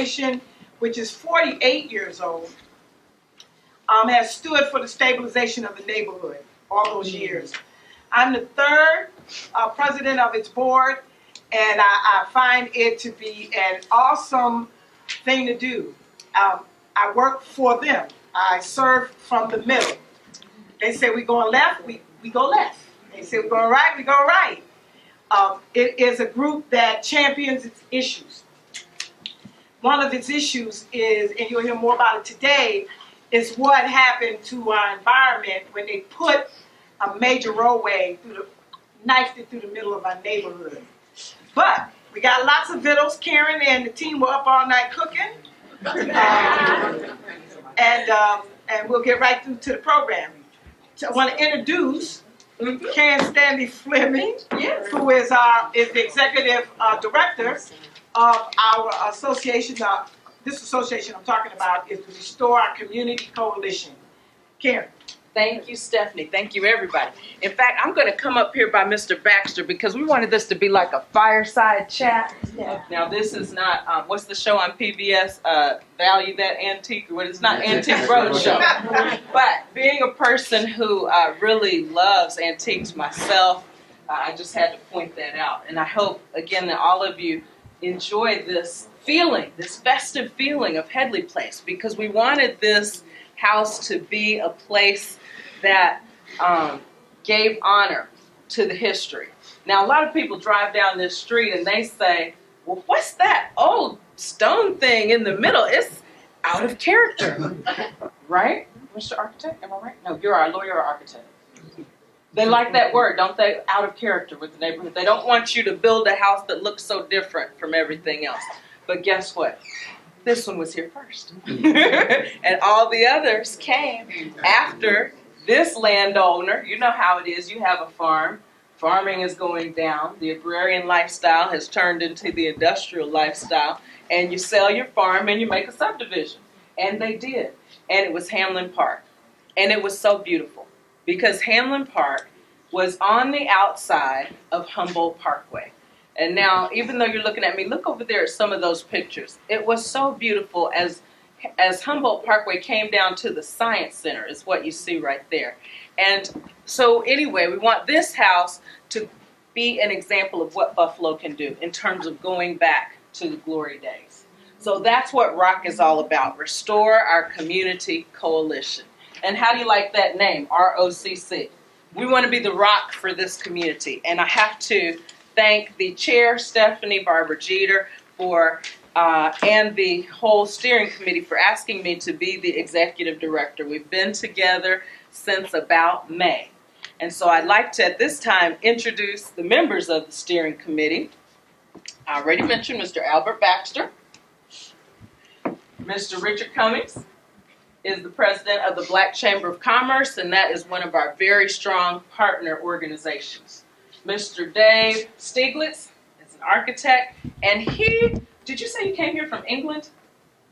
organization, which is 48 years old, has stood for the stabilization of the neighborhood all those years. I'm the third president of its board, and I find it to be an awesome thing to do. I work for them. I serve from the middle. They say we're going left, we go left. They say we're going right, we go right. It is a group that champions its issues. One of its issues is, and you'll hear more about it today, is what happened to our environment when they put a major roadway knifed it through the middle of our neighborhood. But we got lots of victuals. Karen and the team were up all night cooking. And we'll get right through to the program. So I want to introduce Karen Stanley Fleming, who is the executive director of our association. This association I'm talking about is the Restore Our Community Coalition. Karen. Thank you, Stephanie. Thank you, everybody. In fact, I'm going to come up here by Mr. Baxter because we wanted this to be like a fireside chat. Yeah. Now, this is not, what's the show on PBS? Value That Antique? Well, it's not Antique Roadshow. But being a person who really loves antiques myself, I just had to point that out. And I hope, again, that all of you enjoy this feeling, this festive feeling of Headley Place, because we wanted this house to be a place that gave honor to the history. Now, a lot of people drive down this street and they say, well, what's that old stone thing in the middle? It's out of character, right? Mr. Architect, am I right? No, you're our lawyer or architect. They like that word, don't they? Out of character with the neighborhood. They don't want you to build a house that looks so different from everything else. But guess what? This one was here first. And all the others came after this landowner. You know how it is. You have a farm. Farming is going down. The agrarian lifestyle has turned into the industrial lifestyle. And you sell your farm and you make a subdivision. And they did. And it was Hamlin Park. And it was so beautiful because Hamlin Park was on the outside of Humboldt Parkway. And now, even though you're looking at me, look over there at some of those pictures. It was so beautiful as Humboldt Parkway came down to the Science Center is what you see right there. And so anyway, we want this house to be an example of what Buffalo can do in terms of going back to the glory days. So that's what ROCC is all about, Restore Our Community Coalition. And how do you like that name, ROCC? We want to be the rock for this community. And I have to thank the chair, Stephanie Barber Jeter, and the whole steering committee for asking me to be the executive director. We've been together since about May. And so I'd like to, at this time, introduce the members of the steering committee. I already mentioned Mr. Albert Baxter. Mr. Richard Cummings is the president of the Black Chamber of Commerce, and that is one of our very strong partner organizations. Mr. Dave Stieglitz is an architect, and did you say you came here from England?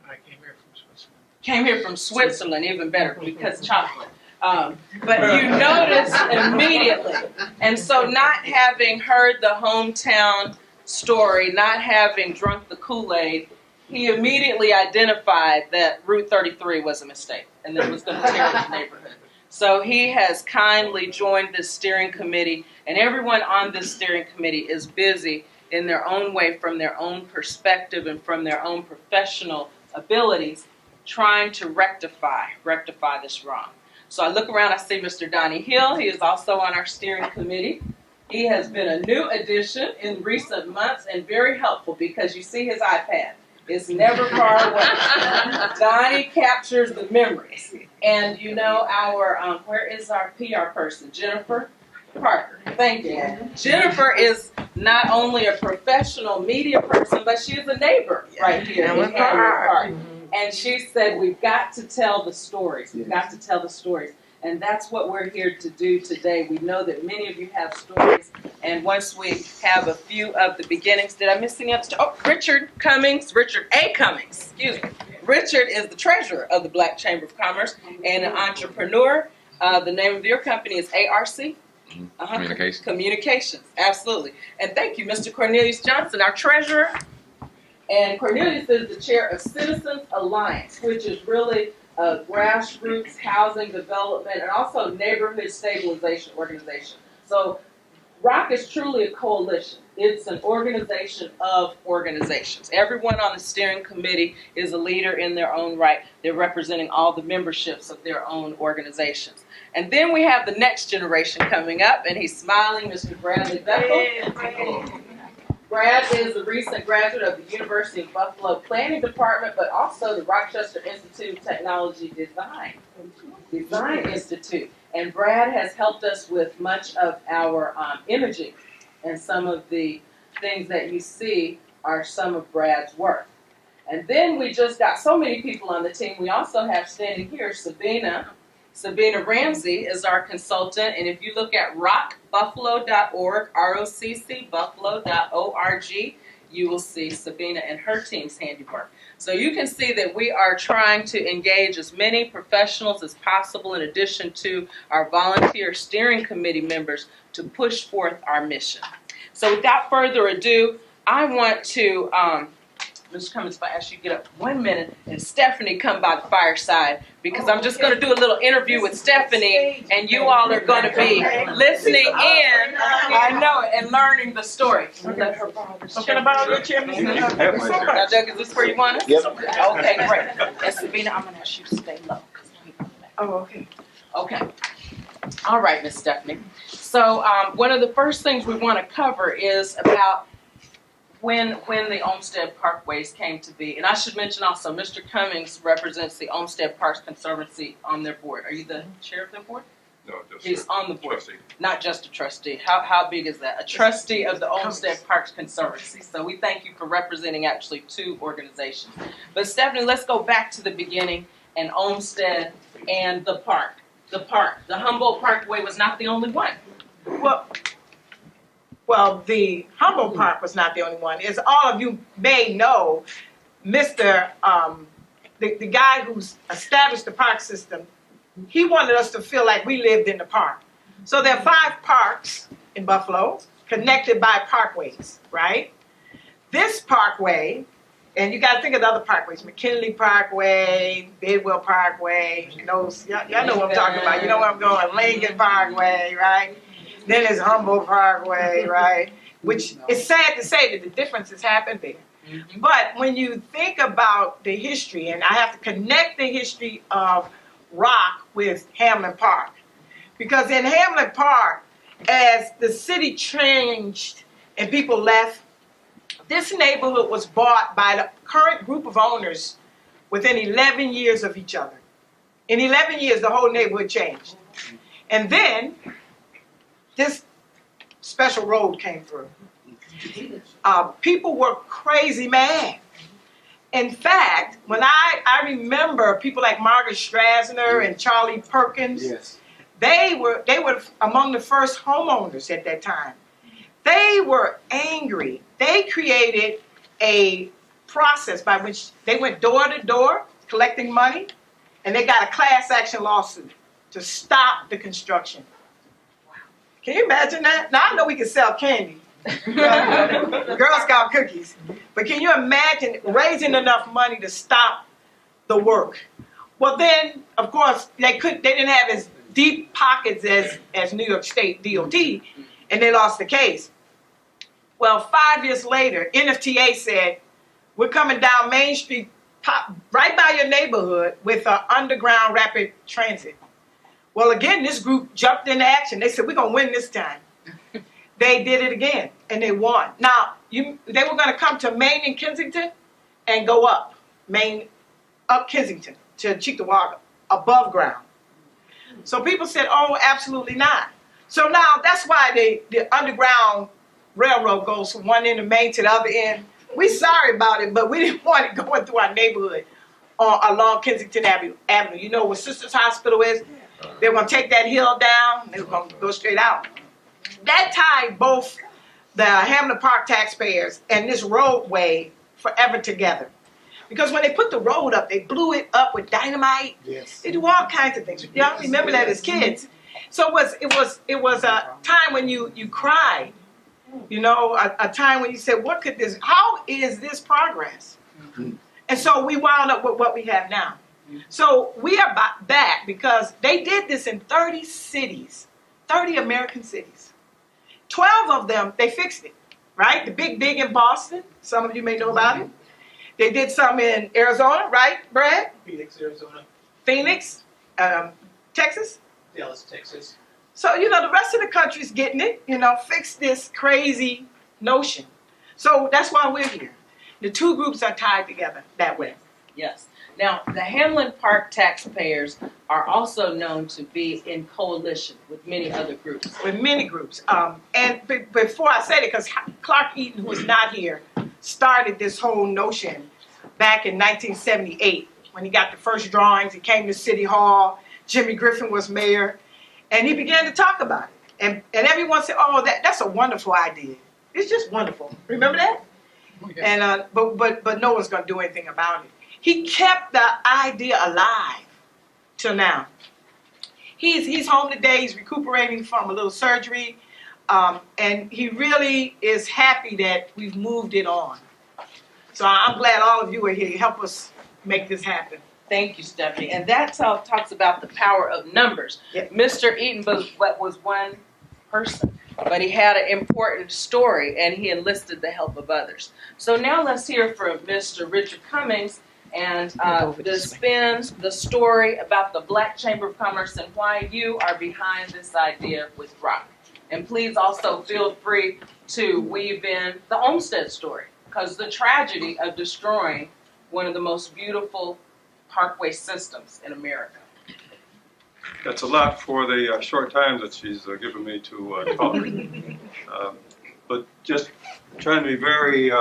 I came here from Switzerland. Came here from Switzerland, even better, because chocolate. But you noticed immediately. And so not having heard the hometown story, not having drunk the Kool-Aid, he immediately identified that Route 33 was a mistake and that it was going to tear the neighborhood. So he has kindly joined this steering committee, and everyone on this steering committee is busy in their own way, from their own perspective and from their own professional abilities, trying to rectify this wrong. So I look around, I see Mr. Donnie Hill. He is also on our steering committee. He has been a new addition in recent months and very helpful because you see his iPad. It's never far away. Donnie captures the memories. And you know our, where is our PR person? Jennifer Parker. Thank you. Jennifer is not only a professional media person, but she is a neighbor right here in Hamlin Park. And she said, we've got to tell the stories. We've got to tell the stories. And that's what we're here to do today. We know that many of you have stories. And once we have a few of the beginnings, did I miss any other? Oh, Richard A. Cummings, excuse me. Richard is the treasurer of the Black Chamber of Commerce and an entrepreneur. The name of your company is ARC? Communications. Communications, absolutely. And thank you, Mr. Cornelius Johnson, our treasurer. And Cornelius is the chair of Citizens Alliance, which is really a grassroots housing development and also neighborhood stabilization organization. So ROCC is truly a coalition. It's an organization of organizations. Everyone on the steering committee is a leader in their own right. They're representing all the memberships of their own organizations. And then we have the next generation coming up, and he's smiling, Mr. Bradley Bethel. Brad is a recent graduate of the University of Buffalo Planning Department, but also the Rochester Institute of Technology Design Institute. And Brad has helped us with much of our imaging, and some of the things that you see are some of Brad's work. And then we just got so many people on the team. We also have standing here Sabina. Sabina Ramsey is our consultant, and if you look at rockbuffalo.org, ROCC buffalo.org, you will see Sabina and her team's handiwork. So you can see that we are trying to engage as many professionals as possible in addition to our volunteer steering committee members to push forth our mission. So without further ado, I want to, Mr. Cummings, if I ask you to get up 1 minute and Stephanie come by the fireside, because I'm just going to do a little interview with Stephanie and you all are going to be listening in, I know, and learning the story. Can I borrow your chair? Now, Doug, is this where you want us? Yep. Okay, great. And Sabina, I'm going to ask you to stay low. Oh, okay. Okay. All right, Miss Stephanie. So one of the first things we want to cover is about when the Olmsted Parkways came to be. And I should mention also, Mr. Cummings represents the Olmsted Parks Conservancy on their board. Are you the chair of their board? No, just He's on the board. trustee. Not just a trustee. How big is that? A trustee of the Olmsted Parks Conservancy. So we thank you for representing actually two organizations. But Stephanie, let's go back to the beginning and Olmsted and the park. The Humboldt Parkway was not the only one. Well, the Humboldt Park was not the only one. As all of you may know, the guy who's established the park system, he wanted us to feel like we lived in the park. So there are 5 parks in Buffalo connected by parkways, right? This parkway, and you got to think of the other parkways, McKinley Parkway, Bidwell Parkway, y'all know what I'm talking about. You know where I'm going, Lincoln Parkway, right? Then there's Humboldt Parkway, right? Which is sad to say that the difference has happened there. Mm-hmm. But when you think about the history, and I have to connect the history of ROCC with Hamlin Park, because in Hamlin Park, as the city changed and people left, this neighborhood was bought by the current group of owners within 11 years of each other. In 11 years, the whole neighborhood changed. And then this special road came through. People were crazy mad. In fact, when I remember people like Margaret Strasner and Charlie Perkins, Yes. they were among the first homeowners at that time. They were angry. They created a process by which they went door to door collecting money, and they got a class action lawsuit to stop the construction. Can you imagine that? Now, I know we can sell candy, Girl Scout cookies, but can you imagine raising enough money to stop the work? Well, then, of course, they didn't have as deep pockets as New York State DOT, and they lost the case. Well, 5 years later, NFTA said, we're coming down Main Street, right by your neighborhood, with underground rapid transit. Well, again, this group jumped into action. They said, we're going to win this time. They did it again, and they won. Now, they were going to come to Main and Kensington and go up Kensington to Cheektowaga, above ground. So people said, oh, absolutely not. So now that's why the underground railroad goes from one end of Main to the other end. We're sorry about it, but we didn't want it going through our neighborhood along Kensington Avenue. You know where Sisters Hospital is? They were going to take that hill down. They were going to go straight out. That tied both the Hamlin Park taxpayers and this roadway forever together. Because when they put the road up, they blew it up with dynamite. Yes. They do all kinds of things. Y'all remember that as kids. So it was a time when you cried You know, a time when you said, how is this progress? And so we wound up with what we have now. So we are back because they did this in 30 cities, 30 American cities. 12 of them, they fixed it, right? The Big Dig in Boston, some of you may know about it. They did some in Arizona, right, Brad? Phoenix, Arizona. Phoenix, Texas. Dallas, Texas. So, you know, the rest of the country's getting it, you know, fix this crazy notion. So that's why we're here. The two groups are tied together that way. Yes. Now, the Hamlin Park taxpayers are also known to be in coalition with many other groups. With many groups. And before I said it, because Clark Eaton, who is not here, started this whole notion back in 1978 when he got the first drawings. He came to City Hall. Jimmy Griffin was mayor. And he began to talk about it. And everyone said, oh, that's a wonderful idea. It's just wonderful. Remember that? And but no one's going to do anything about it. He kept the idea alive till now. He's home today. He's recuperating from a little surgery. And he really is happy that we've moved it on. So I'm glad all of you are here to help us make this happen. Thank you, Stephanie. And that's how it talks about the power of numbers. Yep. Mr. Eaton was one person, but he had an important story, and he enlisted the help of others. So now let's hear from Mr. Richard Cummings and the story about the Black Chamber of Commerce and why you are behind this idea with ROCC. And please also feel free to weave in the Olmsted story, because the tragedy of destroying one of the most beautiful parkway systems in America. That's a lot for the short time that she's given me to talk. But just trying to be very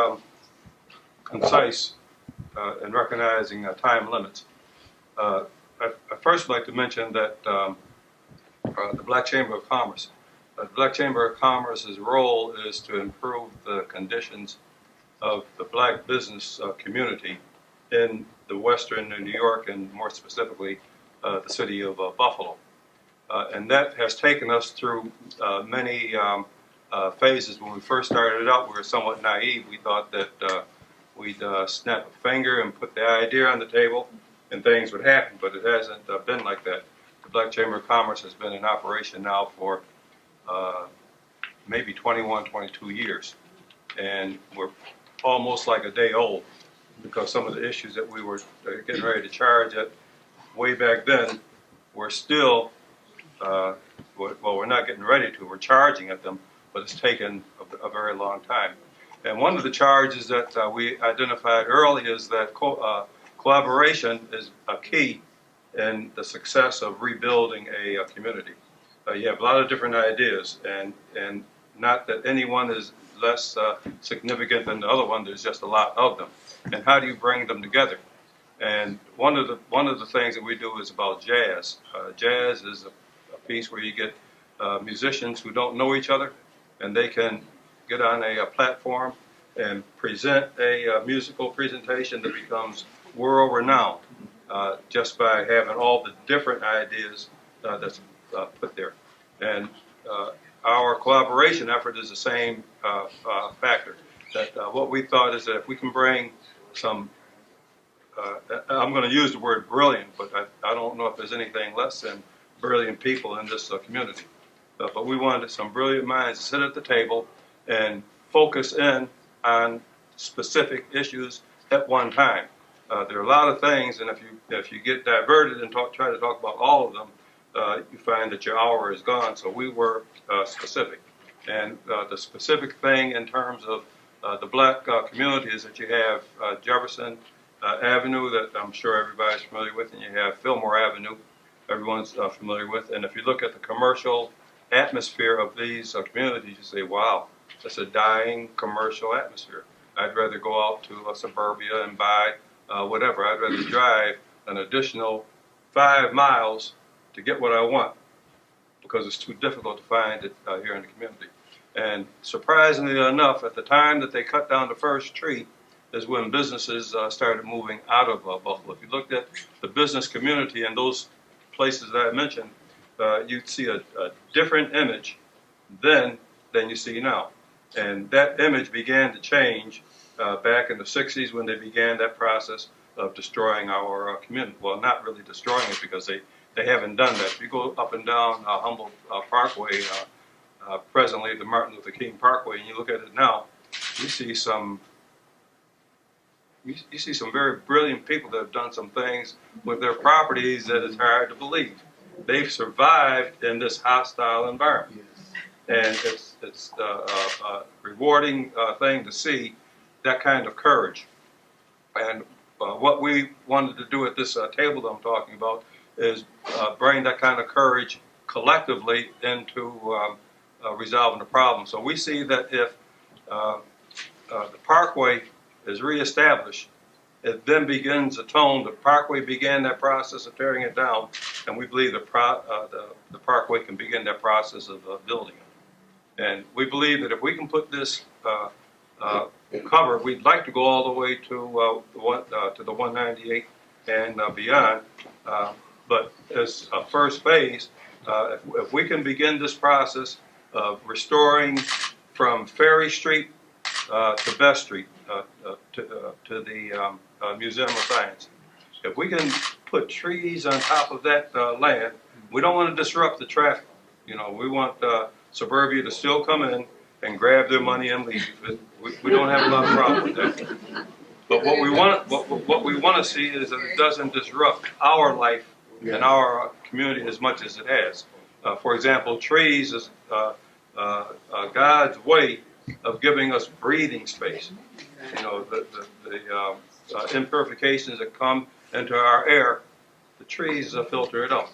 concise in recognizing time limits. I first would like to mention that the Black Chamber of Commerce. The Black Chamber of Commerce's role is to improve the conditions of the black business community in the western New York, and more specifically, the city of Buffalo. And that has taken us through many phases. When we first started out, we were somewhat naive. We thought that we'd snap a finger and put the idea on the table and things would happen, but it hasn't been like that. The Black Chamber of Commerce has been in operation now for maybe 21, 22 years. And we're almost like a day old, because some of the issues that we were getting ready to charge at way back then, we're still, well, we're not getting ready to, we're charging at them, but it's taken a very long time. And one of the charges that we identified early is that collaboration is a key in the success of rebuilding a community. You have a lot of different ideas, and not that any one is less significant than the other one, there's just a lot of them. And how do you bring them together? And one of the things that we do is about jazz. Jazz is a piece where you get musicians who don't know each other, and they can get on a platform and present a musical presentation that becomes world-renowned just by having all the different ideas that's put there. And our collaboration effort is the same factor. That what we thought is that if we can bring some, I'm going to use the word brilliant, but I don't know if there's anything less than brilliant people in this community. But we wanted some brilliant minds to sit at the table and focus in on specific issues at one time. There are a lot of things, and if you get diverted and try to talk about all of them, you find that your hour is gone. So we were specific. And the specific thing in terms of the black community is that you have Jefferson Avenue that I'm sure everybody's familiar with, and you have Fillmore Avenue, everyone's familiar with. And if you look at the commercial atmosphere of these communities, you say, wow, that's a dying commercial atmosphere. I'd rather go out to suburbia and buy whatever. I'd rather drive an additional 5 miles to get what I want, because it's too difficult to find it here in the community. And surprisingly enough, at the time that they cut down the first tree is when businesses started moving out of Buffalo. If you looked at the business community in those places that I mentioned, you'd see a different image then than you see now. And that image began to change back in the 60s when they began that process of destroying our community. Well, not really destroying it because they haven't done that. If you go up and down Humboldt Parkway, presently the Martin Luther King Parkway, and you look at it now, you see some very brilliant people that have done some things with their properties that is hard to believe. They've survived in this hostile environment. And it's a rewarding thing to see that kind of courage. And what we wanted to do at this table that I'm talking about is bring that kind of courage collectively into resolving the problem. So we see that if the Parkway is reestablished, it then begins a tone. The Parkway began that process of tearing it down, and we believe the Parkway can begin that process of building it. And we believe that if we can put this cover, we'd like to go all the way to the 198 and beyond. But as a first phase, if we can begin this process of restoring from Ferry Street to Best Street to the Museum of Science, if we can put trees on top of that land, we don't want to disrupt the traffic. You know, we want suburbia to still come in and grab their money and leave. We don't have a lot of problem with that. But what we want to see is that it doesn't disrupt our life and our community as much as it has. For example, trees is God's way of giving us breathing space. You know, the imperfections that come into our air, the trees filter it out.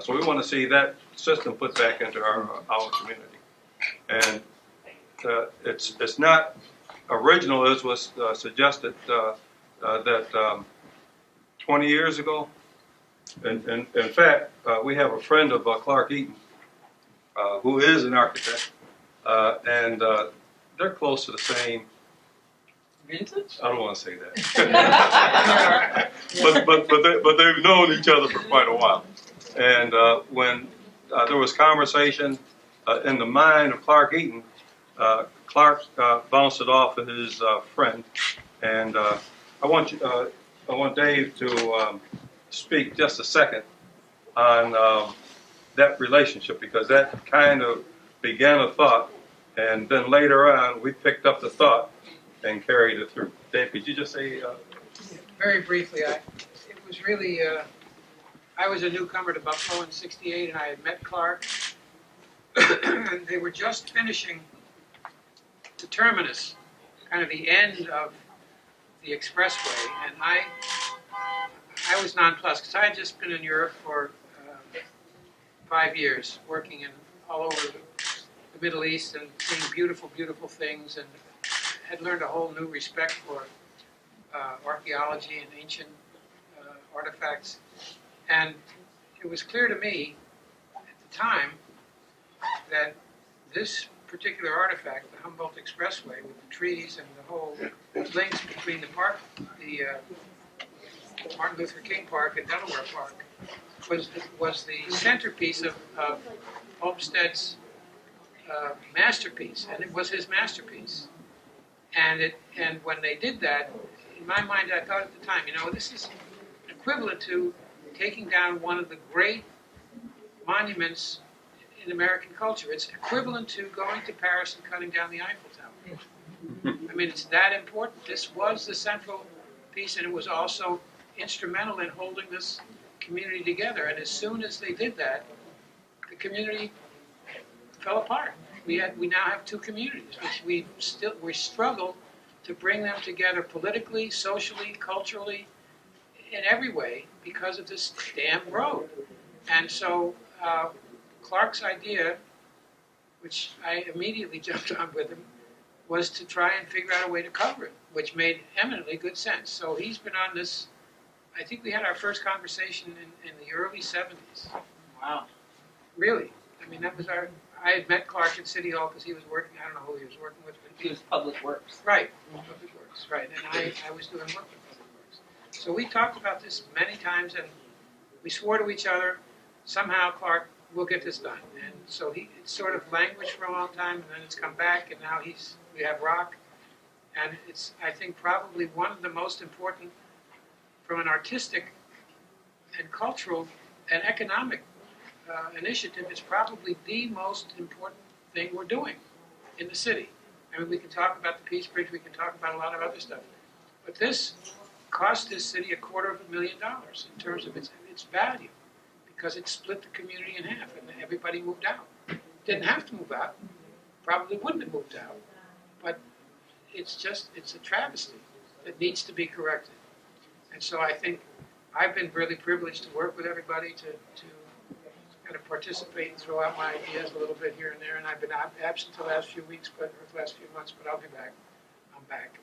So we want to see that system put back into our community. And it's not original as was suggested that 20 years ago. In fact, we have a friend of Clark Eaton who is an architect, and they're close to the same. Vintage? I don't want to say that, but they've known each other for quite a while. And when there was conversation in the mind of Clark Eaton, Clark bounced it off of his friend, and I want Dave to speak just a second on that relationship, because that kind of began a thought, and then later on we picked up the thought and carried it through. Dave, could you just say? Very briefly, it was really, I was a newcomer to Buffalo in '68, and I had met Clark, and they were just finishing the terminus, kind of the end of the expressway, and I was nonplussed because I had just been in Europe for 5 years, working in all over the Middle East and seeing beautiful, beautiful things, and had learned a whole new respect for archaeology and ancient artifacts. And it was clear to me at the time that this particular artifact, the Humboldt Expressway, with the trees and the whole links between the park, the Martin Luther King Park and Delaware Park, was the centerpiece of Olmsted's masterpiece, and it was his masterpiece. And when they did that, in my mind, I thought at the time, you know, this is equivalent to taking down one of the great monuments in American culture. It's equivalent to going to Paris and cutting down the Eiffel Tower. I mean, it's that important. This was the central piece, and it was also instrumental in holding this community together. And as soon as they did that, the community fell apart. We now have two communities, which we struggle to bring them together politically, socially, culturally, in every way because of this damn road. And so Clark's idea, which I immediately jumped on with him, was to try and figure out a way to cover it, which made eminently good sense. So he's been on this. I think we had our first conversation in the early 70s. Wow. Really. I mean, that was I had met Clark at City Hall because he was working, I don't know who he was working with. But He was Public Works. Right, Public Works, right. And I was doing work with Public Works. So we talked about this many times, and we swore to each other. Somehow Clark we'll get this done. And so it sort of languished for a long time, and then it's come back, and now we have ROCC. And it's, I think, probably one of the most important, from an artistic and cultural and economic initiative, it's probably the most important thing we're doing in the city. I mean, we can talk about the Peace Bridge, we can talk about a lot of other stuff, but this cost this city $250,000 in terms of its value, because it split the community in half and everybody moved out. Didn't have to move out, probably wouldn't have moved out, but it's a travesty that needs to be corrected. And so I think I've been really privileged to work with everybody to kind of participate and throw out my ideas a little bit here and there, and I've been absent the last few weeks, or the last few months, but I'll be back. I'm back.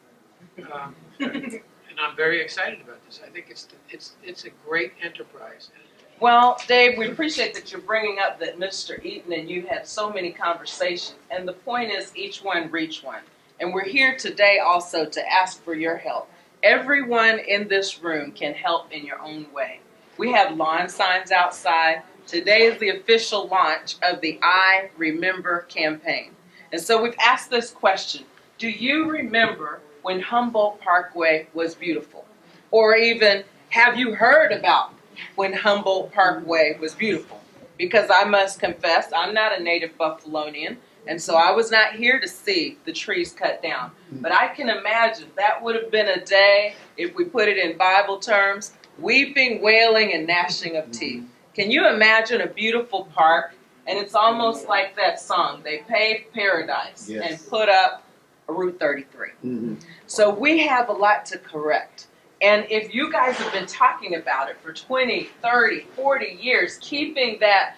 And I'm very excited about this. I think it's a great enterprise. Well, Dave, we appreciate that you're bringing up that Mr. Eaton and you had so many conversations, and the point is each one reach one. And we're here today also to ask for your help. Everyone in this room can help in your own way. We have lawn signs outside. Today is the official launch of the I Remember campaign. And so we've asked this question: do you remember when Humboldt Parkway was beautiful? Or even, have you heard about when Humboldt Parkway was beautiful? Because I must confess, I'm not a native Buffalonian, and so I was not here to see the trees cut down. But I can imagine that would have been a day, if we put it in Bible terms, weeping, wailing, and gnashing of teeth. Can you imagine a beautiful park? And it's almost like that song, they paved paradise and put up a Route 33. Mm-hmm. So we have a lot to correct. And if you guys have been talking about it for 20, 30, 40 years, keeping that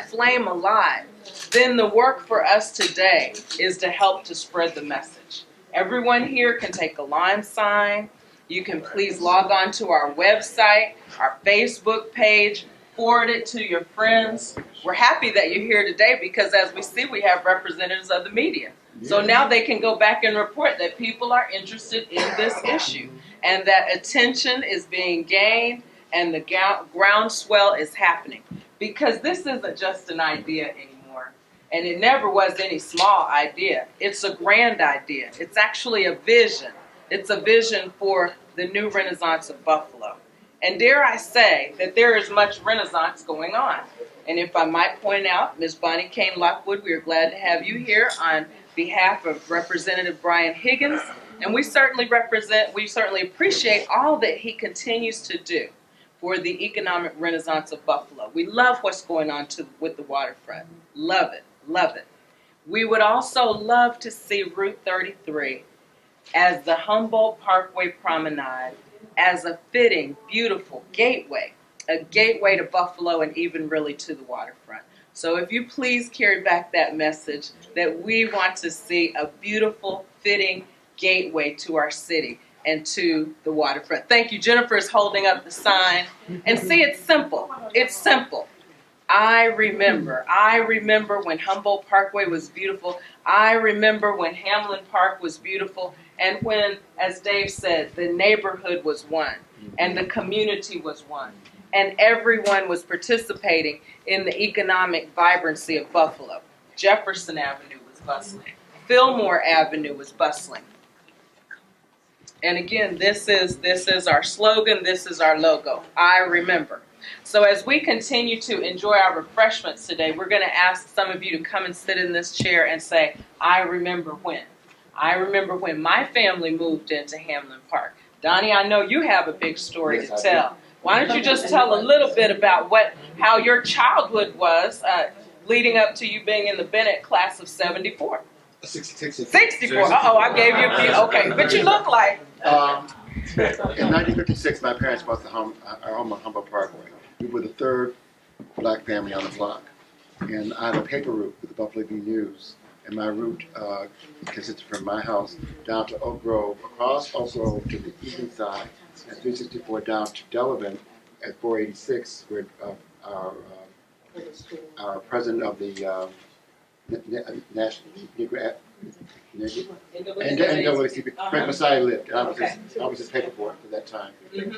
flame alive, then the work for us today is to help to spread the message. Everyone here can take a lawn sign. You can please log on to our website, our Facebook page, forward it to your friends. We're happy that you're here today because, as we see, we have representatives of the media. So now they can go back and report that people are interested in this issue and that attention is being gained and the groundswell is happening. Because this isn't just an idea anymore, and it never was any small idea. It's a grand idea. It's actually a vision. It's a vision for the new Renaissance of Buffalo. And dare I say that there is much Renaissance going on. And if I might point out, Ms. Bonnie Kane Lockwood, we are glad to have you here on behalf of Representative Brian Higgins. And we certainly appreciate all that he continues to do for the economic renaissance of Buffalo. We love what's going on with the waterfront. Love it, love it. We would also love to see Route 33 as the Humboldt Parkway Promenade as a fitting, beautiful gateway, a gateway to Buffalo and even really to the waterfront. So if you please carry back that message that we want to see a beautiful, fitting gateway to our city and to the waterfront. Thank you. Jennifer is holding up the sign. And see, it's simple. It's simple. I remember when Humboldt Parkway was beautiful. I remember when Hamlin Park was beautiful. And when, as Dave said, the neighborhood was one and the community was one. And everyone was participating in the economic vibrancy of Buffalo. Jefferson Avenue was bustling. Fillmore Avenue was bustling. And again, this is our slogan, this is our logo. I remember. So as we continue to enjoy our refreshments today, we're going to ask some of you to come and sit in this chair and say, I remember when. I remember when my family moved into Hamlin Park. Donnie, I know you have a big story to tell. Why don't you just tell a little bit about how your childhood was leading up to you being in the Bennett class of 74? 64. Uh-oh, I gave you a few. Okay, but you look like... In 1956, my parents bought our home on Humboldt Parkway. We were the third black family on the block. And I had a paper route with the Buffalo Evening News. And my route consisted from my house down to Oak Grove, across Oak Grove to the eastern side, and 364 down to Delavan at 486, where our president of the National NAACP, Frank Messiah lived. I was his paper boy for that time.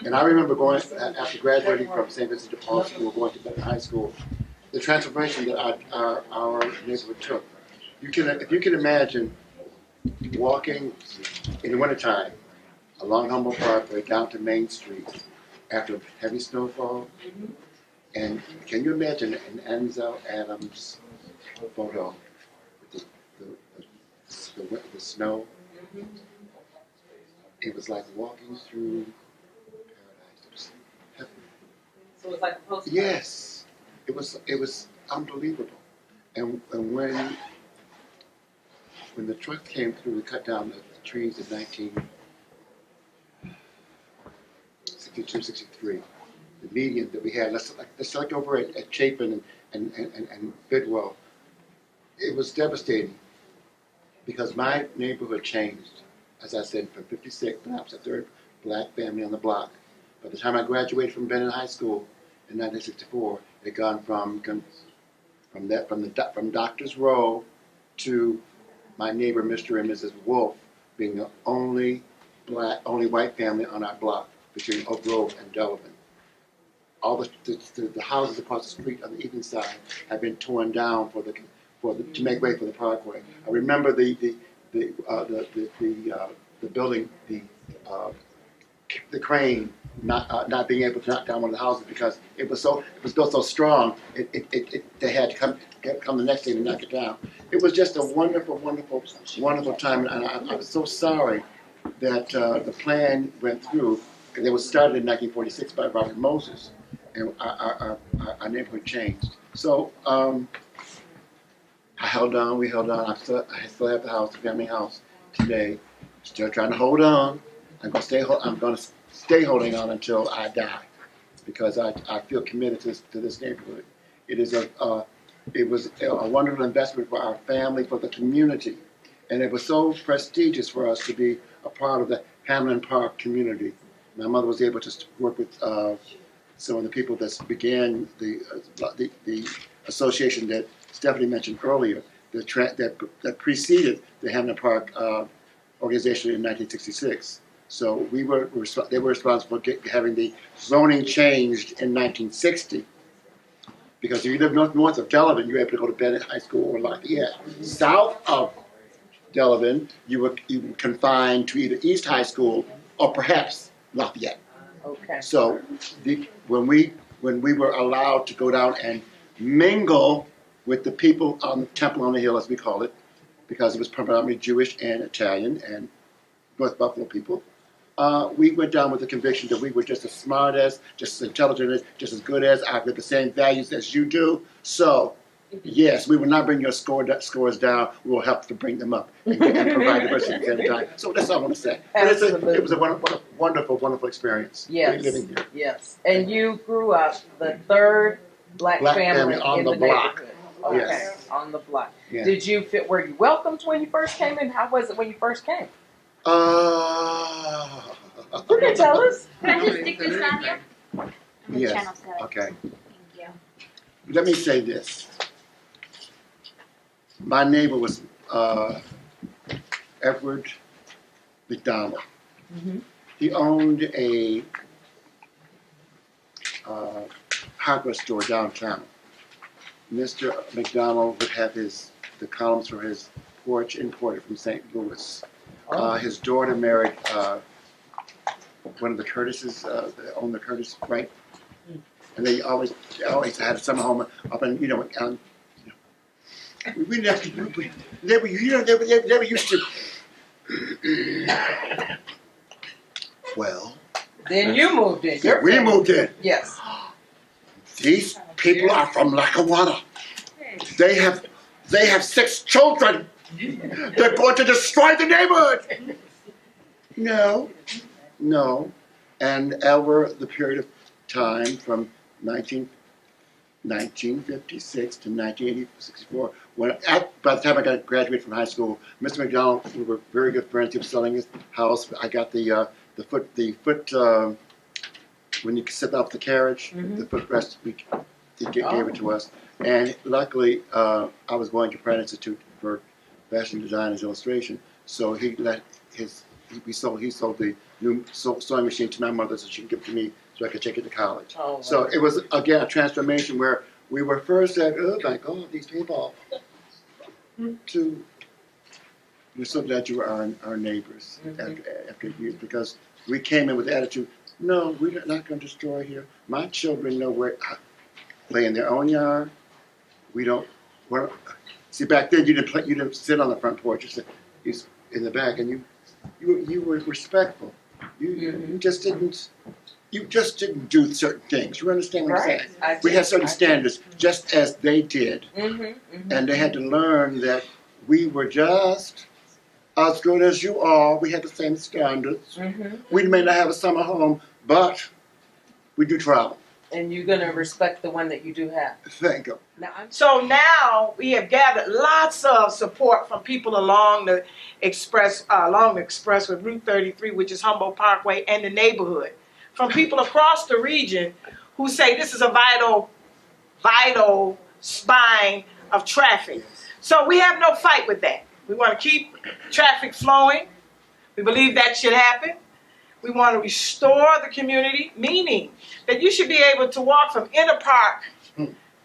And I remember going, after graduating from St. Vincent de Paul School, going to Benton High School, the transformation that our neighborhood took. If you can imagine walking in the wintertime along Humboldt Parkway down to Main Street after heavy snowfall, and can you imagine an Ansel Adams photo with the snow? It was like walking through paradise. It was heaven. So it's like a postcard. Yes, it was unbelievable. And when the truck came through, we cut down the trees in 1962, 63. The median that we had, let's select over at Chapin and Bidwell. It was devastating because my neighborhood changed. As I said, from 56, I was the third black family on the block. By the time I graduated from Bennett High School in 1964, it had gone from Doctor's Row to my neighbor, Mr. and Mrs. Wolf, being the only white family on our block between Oak Grove and Delavan. All the houses across the street on the eastern side have been torn down to make way for the Parkway. I remember the building, the crane not being able to knock down one of the houses because it was built so strong. They had to come the next day to knock it down. It was just a wonderful time, and I was so sorry that the plan went through. It was started in 1946 by Robert Moses, and our neighborhood changed. So I held on. We held on. I still have the house, the family house today. Still trying to hold on. I'm going to stay holding on until I die, because I feel committed to this neighborhood. It was a wonderful investment for our family, for the community, and it was so prestigious for us to be a part of the Hamlin Park community. My mother was able to work with some of the people that began the association that Stephanie mentioned earlier, that preceded the Hamlin Park organization in 1966. So they were responsible for having the zoning changed in 1960. Because if you live north of Delavan, you were able to go to Bennett High School or Lafayette. South of Delavan, you were confined to either East High School or perhaps Lafayette. Okay. So when we were allowed to go down and mingle with the people on the Temple on the Hill, as we call it, because it was predominantly Jewish and Italian and North Buffalo people, we went down with the conviction that we were just as smart as, just as intelligent as, just as good as, with the same values as you do. So, yes, we will not bring your scores down. We will help to bring them up and provide diversity at the same time. So that's all I want to say. But it was a wonderful, wonderful experience. Yes. Living here. Yes. And you grew up the third black family on in the the block. neighborhood. Okay. Yes. On the block. Yeah. Were you welcomed when you first came in? How was it when you first came? You can tell us. Can I just stick this on you? And the Yes. channel's got it. Okay. Thank you. Let me say this. My neighbor was Edward McDonald. Mm-hmm. He owned a hardware store downtown. Mr. McDonald would have the columns for his porch imported from St. Louis. His daughter married one of the Curtises, that owned the Curtis, right? And they always had a summer home up in, we never used to. Well. Then you moved in. Yeah, we moved in. Yes. These people are from Lackawanna. They have 6 children. They're going to destroy the neighborhood. No. And over the period of time from 1956 to 1964, by the time I graduated from high school, Mr. McDonald, we were very good friends. He was selling his house. I got the foot when you sit off the carriage, the footrest. He gave it to us, and luckily I was going to Pratt Institute for fashion design and illustration. So he sold the new sewing machine to my mother so she could give it to me so I could take it to college. Oh, so it was again a transformation where We were first at, oh my God, these people. To, we're so glad you were our neighbors after years, because we came in with the attitude, no, we're not going to destroy here. My children know where play in their own yard. We don't. Well, see, back then you didn't sit on the front porch. You sit in the back, and you were respectful. You just didn't. You just didn't do certain things. You understand what I'm saying? We had certain standards, just as they did, and they had to learn that we were just as good as you are. We had the same standards. We may not have a summer home, but we do travel. And you're gonna respect the one that you do have. Thank you. So now we have gathered lots of support from people along the express with Route 33, which is Humboldt Parkway, and the neighborhood. From people across the region who say this is a vital spine of traffic. So we have no fight with that. We want to keep traffic flowing. We believe that should happen. We want to restore the community, meaning that you should be able to walk from Inner Park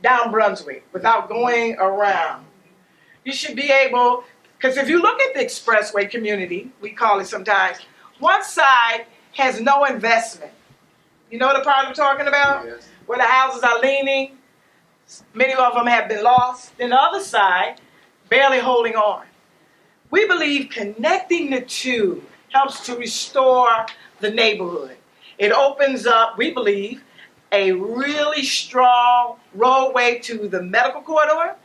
down Brunswick without going around. You should be able, because if you look at the expressway community, we call it sometimes, one side has no investment. You know the part I'm talking about? Yes. Where the houses are leaning, many of them have been lost. Then the other side, barely holding on. We believe connecting the two helps to restore the neighborhood. It opens up, we believe, a really strong roadway to the medical corridor.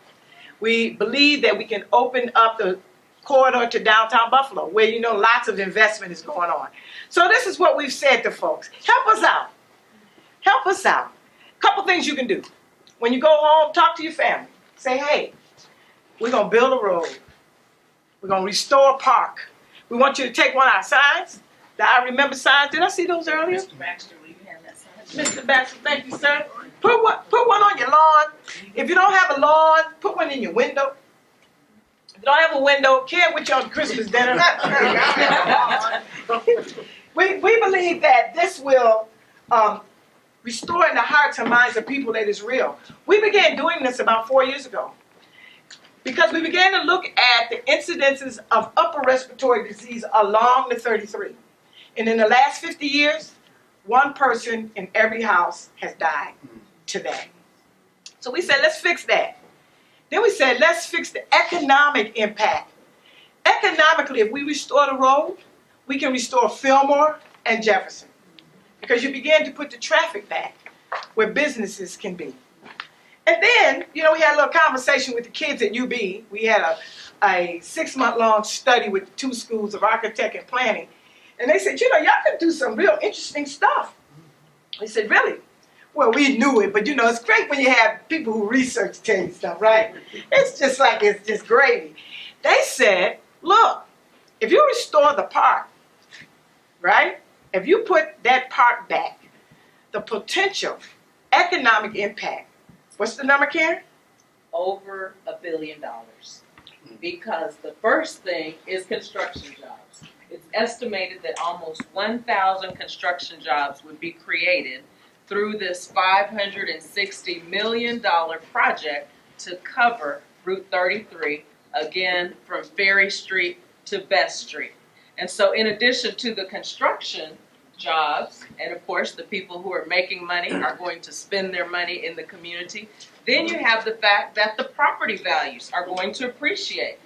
We believe that we can open up the corridor to downtown Buffalo, where you know lots of investment is going on. So this is what we've said to folks. Help us out. Help us out. A couple things you can do. When you go home, talk to your family. Say, hey, we're going to build a road. We're going to restore a park. We want you to take one of our signs, the I Remember signs. Did I see those earlier? Mr. Baxter, will you have that sign? Mr. Baxter, thank you, sir. Put one on your lawn. If you don't have a lawn, put one in your window. If you don't have a window, carry it with you on Christmas dinner. we believe that this will restore in the hearts and minds of people that is real. We began doing this about 4 years ago because we began to look at the incidences of upper respiratory disease along the 33. And in the last 50 years, one person in every house has died today. So we said, let's fix that. Then we said, let's fix the economic impact. Economically, if we restore the road, we can restore Fillmore and Jefferson. Because you begin to put the traffic back where businesses can be. And then, you know, we had a little conversation with the kids at UB. We had a 6-month-long study with 2 schools of architect and planning. And they said, you know, y'all can do some real interesting stuff. We said, really? Well, we knew it, but you know, it's great when you have people who research tell you stuff, right? It's just like, it's just gravy. They said, look, if you restore the park, right? If you put that park back, the potential economic impact, what's the number, Karen? Over $1 billion. Because the first thing is construction jobs. It's estimated that almost 1,000 construction jobs would be created through this $560 million project to cover Route 33, again, from Ferry Street to Best Street. And so in addition to the construction jobs, and of course the people who are making money are going to spend their money in the community, then you have the fact that the property values are going to appreciate.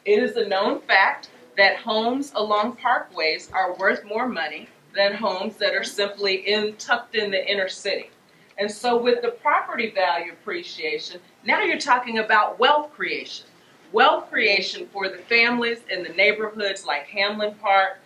It is a known fact that homes along parkways are worth more money than homes that are simply tucked in the inner city. And so with the property value appreciation, now you're talking about wealth creation. Wealth creation for the families in the neighborhoods like Hamlin Park,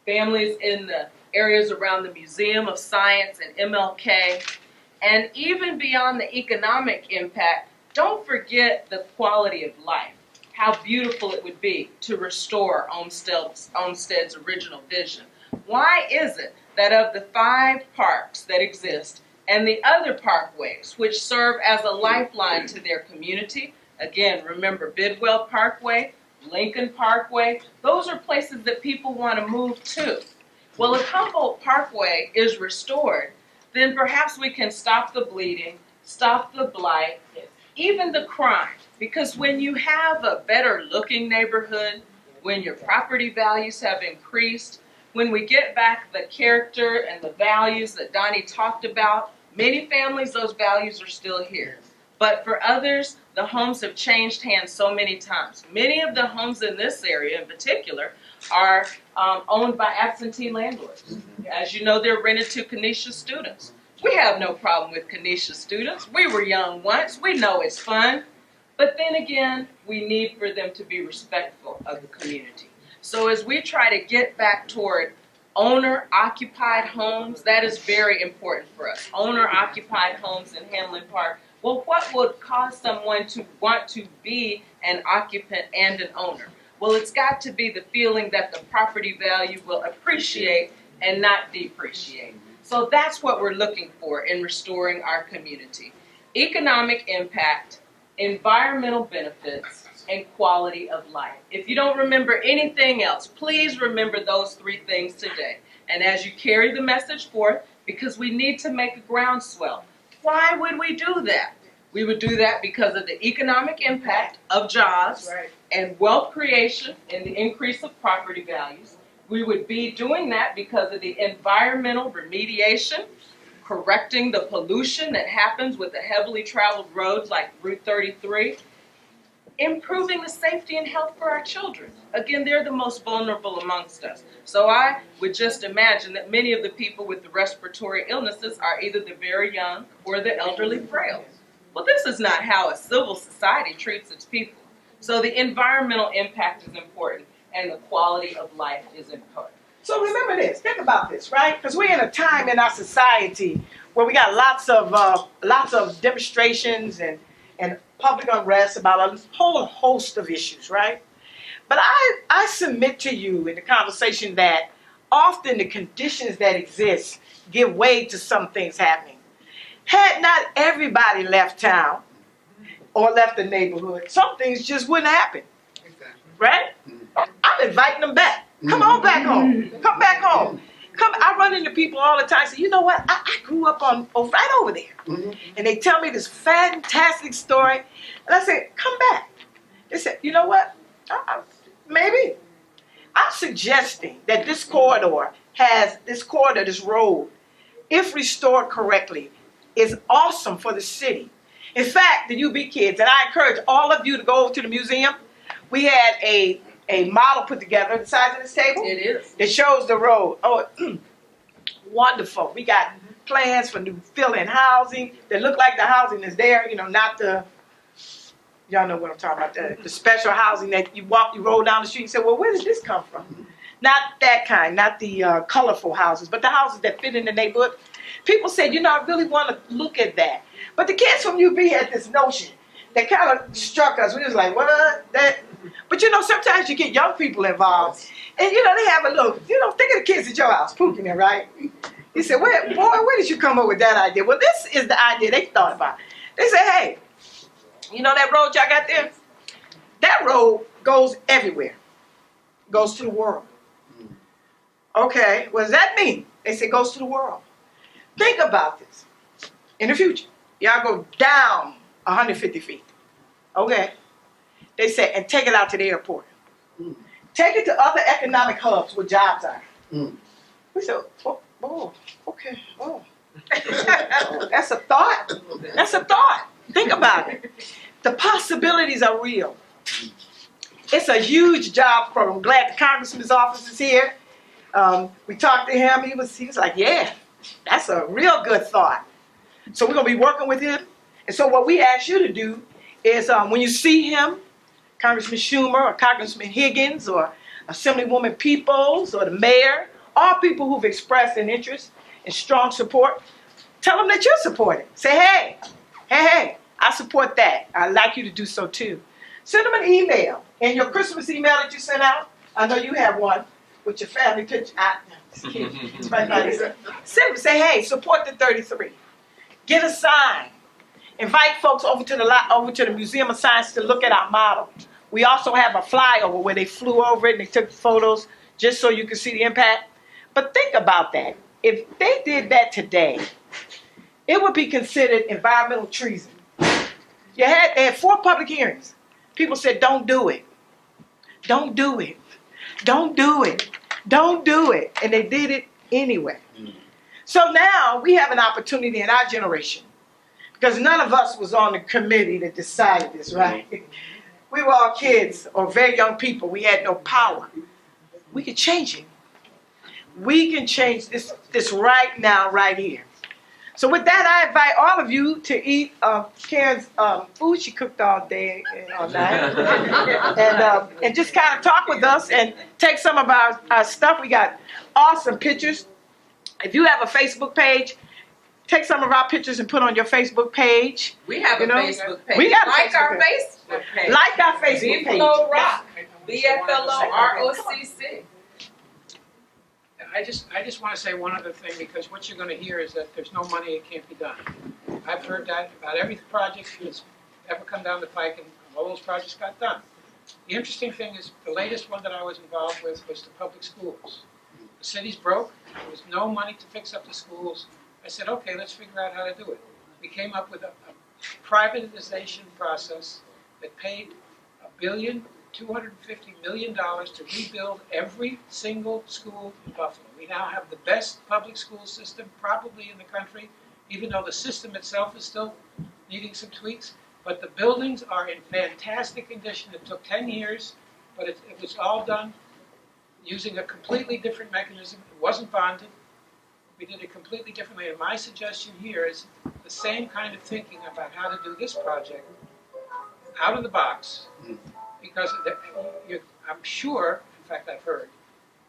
families in the areas around the Museum of Science and MLK, and even beyond the economic impact, don't forget the quality of life. How beautiful it would be to restore Olmsted's original vision. Why is it that of the 5 parks that exist and the other parkways which serve as a lifeline to their community, again, remember Bidwell Parkway, Lincoln Parkway, those are places that people want to move to. Well, if Humboldt Parkway is restored, then perhaps we can stop the bleeding stop the blight, even the crime. Because when you have a better looking neighborhood, when your property values have increased, when we get back the character and the values that Donnie talked about, many families, those values are still here. But for others, the homes have changed hands so many times. Many of the homes in this area in particular are owned by absentee landlords. As you know, they're rented to Kenesha students. We have no problem with Kenesha students. We were young once. We know it's fun. But then again, we need for them to be respectful of the community. So as we try to get back toward owner-occupied homes, that is very important for us. Owner-occupied homes in Hanlon Park. Well, what would cause someone to want to be an occupant and an owner? Well, it's got to be the feeling that the property value will appreciate and not depreciate. So that's what we're looking for in restoring our community. Economic impact, environmental benefits, and quality of life. If you don't remember anything else, please remember those three things today. And as you carry the message forth, because we need to make a groundswell. Why would we do that? We would do that because of the economic impact of jobs and wealth creation and the increase of property values. We would be doing that because of the environmental remediation, correcting the pollution that happens with the heavily traveled roads like Route 33, improving the safety and health for our children. Again, they're the most vulnerable amongst us. So I would just imagine that many of the people with the respiratory illnesses are either the very young or the elderly frail. Well, this is not how a civil society treats its people. So the environmental impact is important and the quality of life is important. So remember this, think about this, right? Because we're in a time in our society where we got lots of demonstrations and public unrest about a whole host of issues, right? But I submit to you in the conversation that often the conditions that exist give way to some things happening. Had not everybody left town or left the neighborhood, some things just wouldn't happen, right? I'm inviting them back. Come on back home. Come back home. I run into people all the time and say, you know what? I grew up right over there. And they tell me this fantastic story. And I say, come back. They said, you know what? Maybe. I'm suggesting that this road, if restored correctly, is awesome for the city. In fact, the UB kids, and I encourage all of you to go over to the museum. We had a model put together the size of this table. It is. It shows the road. Oh, wonderful. We got plans for new fill-in housing that look like the housing is there, not the, y'all know what I'm talking about, the special housing that you roll down the street and say, well, where did this come from? Not that kind, not the colorful houses, but the houses that fit in the neighborhood. People said, I really want to look at that. But the kids from UB had this notion that kind of struck us. We was like, what? But sometimes you get young people involved. And they have a little, think of the kids at your house, pooking it, right? He said, where did you come up with that idea? Well, this is the idea they thought about. They said, hey, that road y'all got there? That road goes everywhere. Goes to the world. Okay, what does that mean? They said goes to the world. Think about this. In the future, y'all go down 150 feet. Okay. They said, and take it out to the airport. Take it to other economic hubs where jobs are. We said, okay. Oh, that's a thought. That's a thought. Think about it. The possibilities are real. It's a huge job program. I'm glad the congressman's office is here. We talked to him. He was like, yeah, that's a real good thought. So we're going to be working with him. And so what we ask you to do is when you see him, Congressman Schumer or Congressman Higgins or Assemblywoman Peoples or the mayor, all people who've expressed an interest and strong support, tell them that you're supporting. Say, hey, I support that. I'd like you to do so too. Send them an email. And your Christmas email that you sent out, I know you have one with your family picture. Just kidding. Send them, say, hey, support the 33. Get a sign. Invite folks over to the Museum of Science to look at our model. We also have a flyover where they flew over it and they took photos just so you can see the impact. But think about that. If they did that today, it would be considered environmental treason. They had 4 public hearings. People said, don't do it. Don't do it. Don't do it. Don't do it. And they did it anyway. So now we have an opportunity in our generation, because none of us was on the committee that decided this, right? We were all kids or very young people. We had no power. We could change it. We can change this right now, right here. So with that, I invite all of you to eat Karen's food she cooked all day and all night, and just kind of talk with us and take some of our stuff. We got awesome pictures. If you have a Facebook page, take some of our pictures and put on your Facebook page. We have a Facebook page. We got a like Facebook our page. Facebook page. Like our Facebook page. BFLO Rock. BFLO ROCC. I just want to say one other thing, because what you're going to hear is that there's no money, it can't be done. I've heard that about every project that's ever come down the pike, and all those projects got done. The interesting thing is, the latest one that I was involved with was the public schools. The city's broke, there was no money to fix up the schools. I said, okay, let's figure out how to do it. We came up with a privatization process that paid $1,250,000,000 to rebuild every single school in Buffalo. We now have the best public school system probably in the country, even though the system itself is still needing some tweaks. But the buildings are in fantastic condition. It took 10 years, but it was all done using a completely different mechanism. It wasn't bonded. We did it completely differently. And my suggestion here is the same kind of thinking about how to do this project out of the box, because I'm sure, in fact I've heard,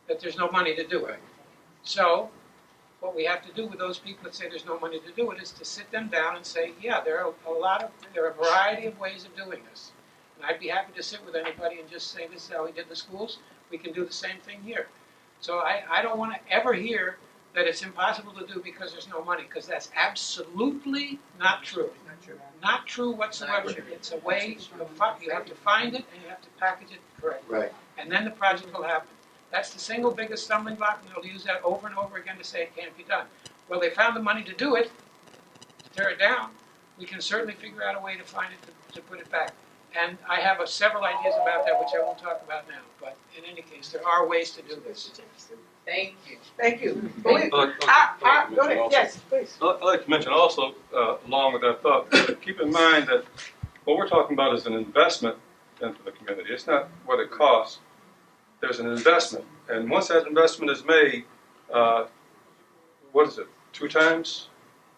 that there's no money to do it. So what we have to do with those people that say there's no money to do it is to sit them down and say, yeah, there are a variety of ways of doing this. And I'd be happy to sit with anybody and just say, this is how we did the schools. We can do the same thing here. So I don't want to ever hear that it's impossible to do because there's no money, because that's absolutely not true. Not true whatsoever. It's a way you have to find it and you have to package it correctly. Right. And then the project will happen. That's the single biggest stumbling block, and they'll use that over and over again to say it can't be done. Well, they found the money to do it, to tear it down. We can certainly figure out a way to find it to put it back. And I have several ideas about that, which I won't talk about now. But in any case, there are ways to do this. Thank you. Thank you. I'd like Go ahead. also- Yes, please. I'd like to mention also, along with that thought, keep in mind that what we're talking about is an investment into the community. It's not what it costs. There's an investment. And once that investment is made, 2 times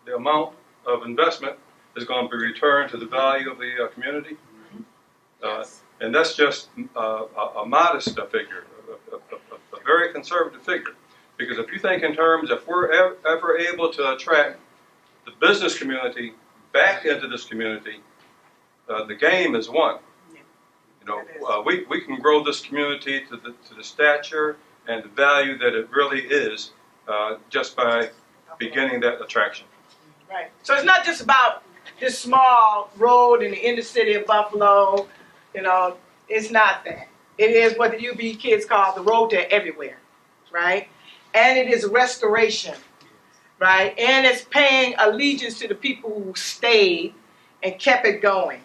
the amount of investment is going to be returned to the value of the community? And that's just a modest figure, a very conservative figure. Because if you think in terms, if we're ever able to attract the business community back into this community, the game is won. You know, we can grow this community to the stature and the value that it really is just by beginning that attraction. Right. So it's not just about this small road in the inner city of Buffalo. You know, it's not that. It is what the UB kids call the road to everywhere, right? And it is restoration, right? And it's paying allegiance to the people who stayed and kept it going,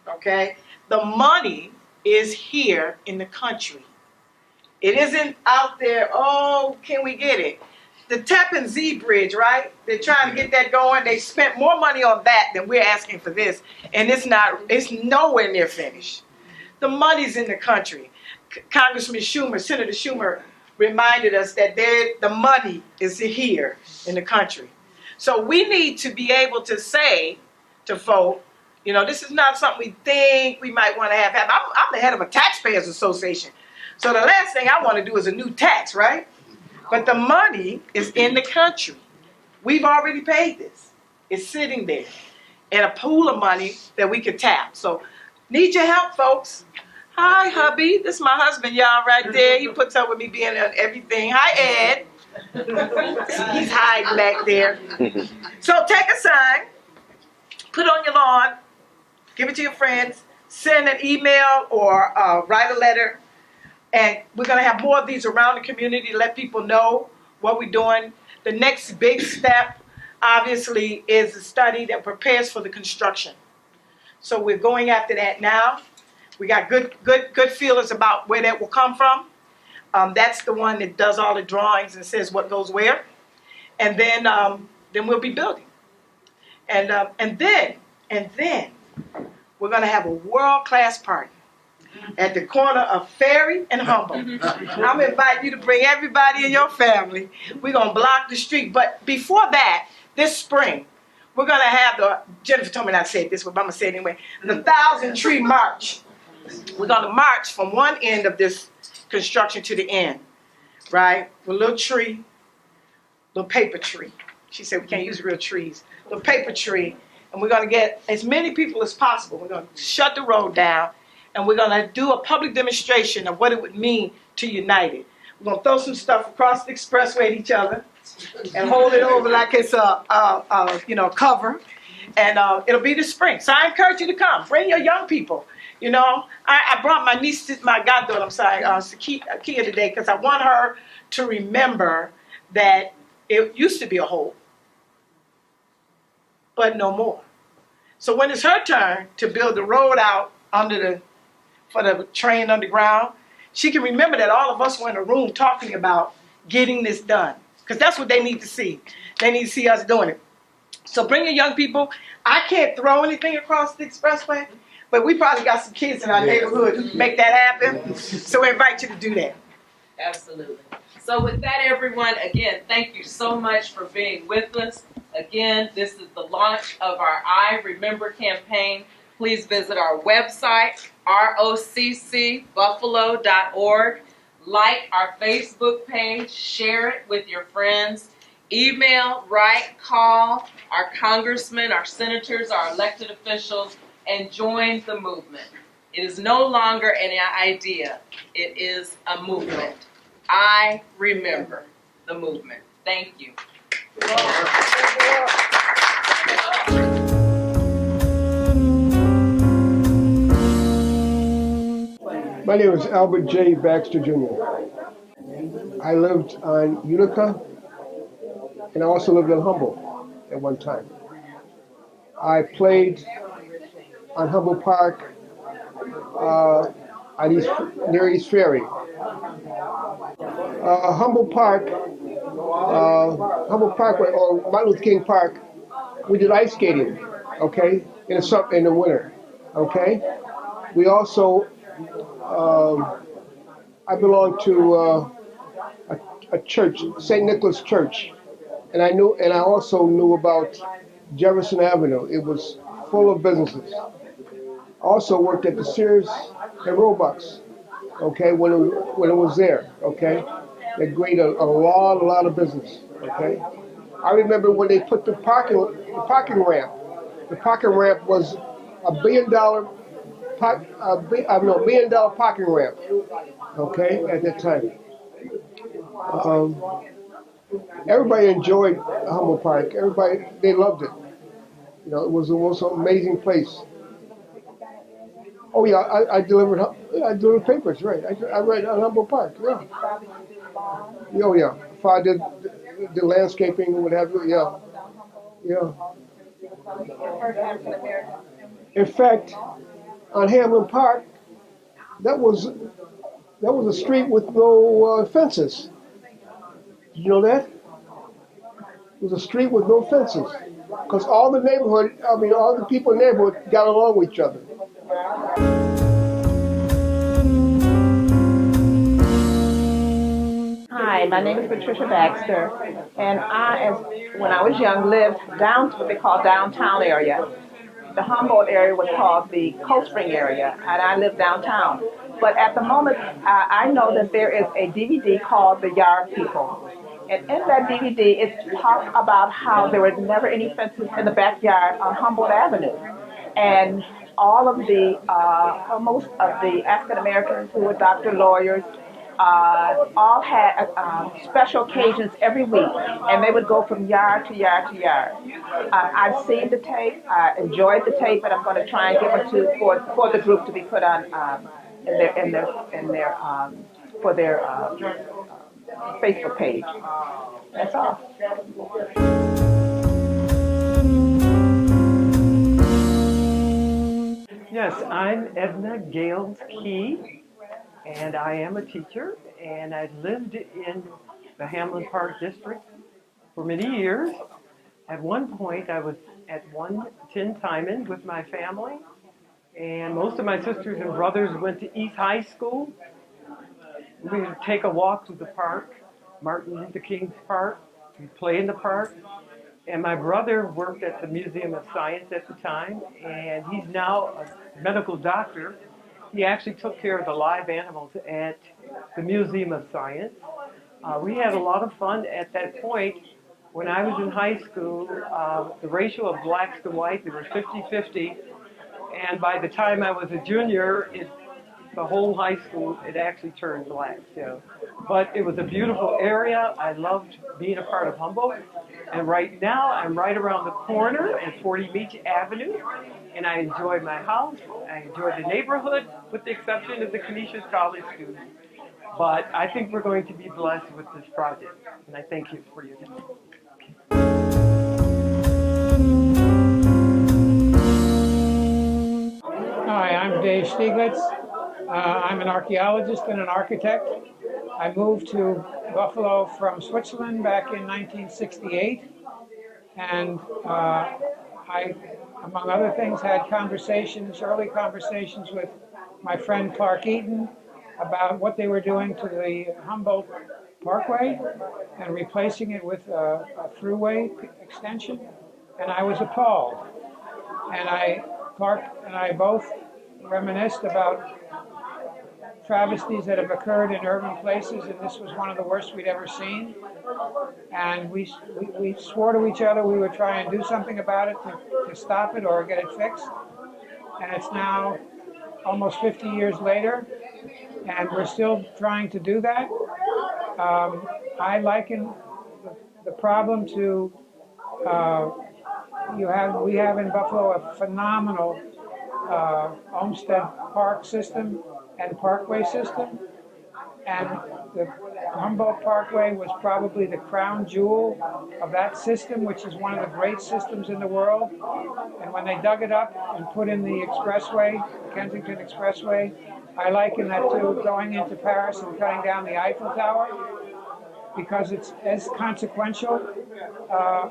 okay? The money is here in the country. It isn't out there, oh, can we get it? The Tappan Zee Bridge, right? They're trying to get that going. They spent more money on that than we're asking for this. And it's nowhere near finished. The money's in the country. Congressman Schumer, Senator Schumer reminded us that the money is here in the country. So we need to be able to say to folk, you know, this is not something we think we might want to have happen. I'm the head of a taxpayers association. So the last thing I want to do is a new tax, right? But the money is in the country. We've already paid this. It's sitting there in a pool of money that we could tap. So need your help, folks. Hi, hubby. This is my husband, y'all, right there. He puts up with me being on everything. Hi, Ed. He's hiding back there. So take a sign, put it on your lawn, give it to your friends, send an email or write a letter. And we're going to have more of these around the community to let people know what we're doing. The next big step, obviously is a study that prepares for the construction. So we're going after that now. We got good feelers about where that will come from. That's the one that does all the drawings and says what goes where. And then we'll be building. And then we're gonna have a world-class party at the corner of Ferry and Humboldt. I'm inviting you to bring everybody in your family. We're gonna block the street. But before that, this spring, we're gonna have Jennifer told me not to say it this way, but I'm gonna say it anyway, the 1,000 Tree March. We're gonna march from one end of this construction to the end, right? With a little tree, little paper tree. She said we can't use real trees. Little paper tree, and we're gonna get as many people as possible. We're gonna shut the road down, and we're gonna do a public demonstration of what it would mean to unite it. We're gonna throw some stuff across the expressway at each other, and hold it over like it's a cover, and it'll be this spring. So I encourage you to come. Bring your young people. You know, I brought my niece, my goddaughter, Sakia today, because I want her to remember that it used to be a hole, but no more. So when it's her turn to build the road out for the train underground, she can remember that all of us were in a room talking about getting this done. Because that's what they need to see. They need to see us doing it. So bring your young people. I can't throw anything across the expressway, but we probably got some kids in our neighborhood who can make that happen. So we invite you to do that. Absolutely. So with that, everyone, again, thank you so much for being with us. Again, this is the launch of our I Remember campaign. Please visit our website, roccbuffalo.org. Like our Facebook page, share it with your friends. Email, write, call our congressmen, our senators, our elected officials, and join the movement. It is no longer an idea. It is a movement. I remember the movement. Thank you. My name is Albert J. Baxter Jr. I lived on Utica, and I also lived in Humboldt at one time. I played on Humboldt Park near East Ferry. Humboldt Park, or Martin Luther King Park, we did ice skating, okay, in the winter, okay. We also, I belong to a church, St. Nicholas Church, and I also knew about Jefferson Avenue. It was full of businesses. Also worked at the Sears and Roebucks, okay, when it was there, okay. They created a lot of business, okay. I remember when they put the parking ramp. The parking ramp was $1 billion parking ramp, okay, at that time. Everybody enjoyed Humboldt Park. Everybody, they loved it. You know, it was the most amazing place. Oh yeah, I delivered papers, right? I read on Humboldt Park, yeah. Oh yeah, if I did the landscaping and what have you, yeah. In fact, on Hamlin Park, that was a street with no fences. Did you know that? It was a street with no fences, because all the people in the neighborhood got along with each other. Hi, my name is Patricia Baxter, and when I was young, lived down what they call downtown area. The Humboldt area was called the Cold Spring area, and I live downtown. But at the moment, I know that there is a DVD called The Yard People. And in that DVD, it talks about how there were never any fences in the backyard on Humboldt Avenue. And all of most of the African Americans who were doctor lawyers, all had special occasions every week, and they would go from yard to yard to yard. I've seen the tape, I enjoyed the tape, and I'm going to try and give it for the group to be put on for their Facebook page. That's all. Yes, I'm Edna Gales Key, and I am a teacher, and I lived in the Hamlin Park District for many years. At one point, I was at 110 Timon with my family, and most of my sisters and brothers went to East High School. We would take a walk through the park, Martin Luther King's Park. We'd play in the park. And my brother worked at the Museum of Science at the time, and he's now a medical doctor. He actually took care of the live animals at the Museum of Science. We had a lot of fun at that point. When I was in high school, the ratio of blacks to whites, it was 50-50. And by the time I was a junior, the whole high school, it actually turned black. So. But it was a beautiful area. I loved being a part of Humboldt. And right now, I'm right around the corner at 40 Beach Avenue, and I enjoy my house. I enjoy the neighborhood, with the exception of the Canisius College students. But I think we're going to be blessed with this project, and I thank you for your time. Hi, I'm Dave Stieglitz. I'm an archaeologist and an architect. I moved to Buffalo from Switzerland back in 1968, and I, among other things, had early conversations with my friend Clark Eaton about what they were doing to the Humboldt Parkway and replacing it with a thruway extension, and I was appalled. And Clark and I both reminisced about travesties that have occurred in urban places, and this was one of the worst we'd ever seen. And we swore to each other we would try and do something about it to stop it or get it fixed. And it's now almost 50 years later, and we're still trying to do that. I liken the problem to we have in Buffalo a phenomenal Olmsted Park system and parkway system, and the Humboldt Parkway was probably the crown jewel of that system, which is one of the great systems in the world. And when they dug it up and put in the expressway, the Kensington Expressway, I liken that to going into Paris and cutting down the Eiffel Tower, because it's as consequential,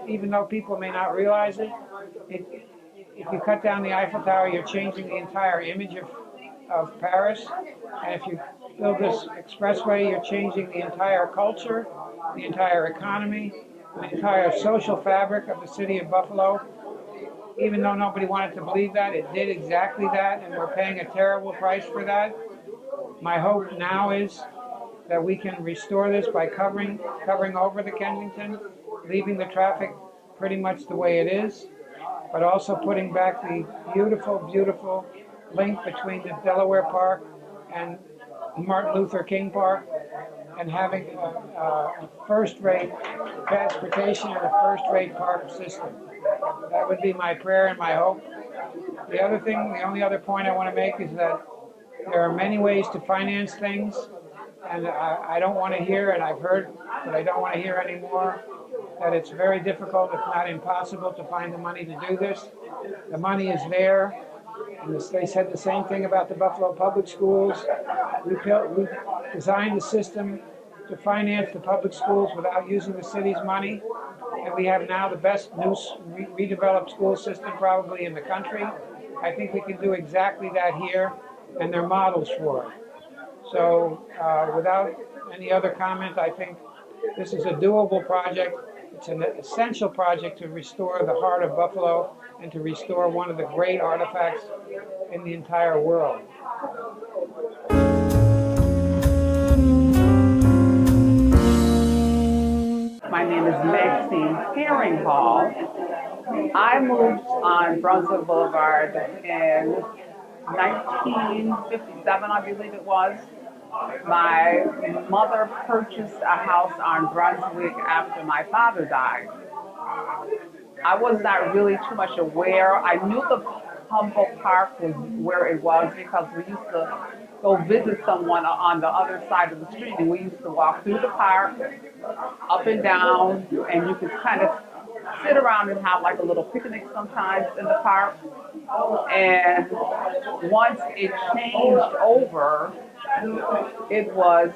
even though people may not realize it. If you cut down the Eiffel Tower, you're changing the entire image of Paris. And if you build this expressway, you're changing the entire culture, the entire economy, the entire social fabric of the city of Buffalo. Even though nobody wanted to believe that, it did exactly that, and we're paying a terrible price for that. My hope now is that we can restore this by covering over the Kensington, leaving the traffic pretty much the way it is, but also putting back the beautiful, beautiful link between the Delaware Park and Martin Luther King Park, and having a first-rate transportation and a first-rate park system. That would be my prayer and my hope. The only other point I want to make is that there are many ways to finance things, and I don't want to hear, and I've heard, but I don't want to hear anymore, that it's very difficult, if not impossible, to find the money to do this. The money is there. And they said the same thing about the Buffalo Public Schools. We designed the system to finance the public schools without using the city's money. And we have now the best new redeveloped school system probably in the country. I think we can do exactly that here, and they're models for it. So without any other comment, I think this is a doable project. It's an essential project to restore the heart of Buffalo and to restore one of the great artifacts in the entire world. My name is Maxine Herring-Hall. I moved on Brunswick Boulevard in 1957, I believe it was. My mother purchased a house on Brunswick after my father died. I was not really too much aware. I knew the Humboldt Park was where it was because we used to go visit someone on the other side of the street, and we used to walk through the park, up and down, and you could kind of sit around and have like a little picnic sometimes in the park. And once it changed over, it was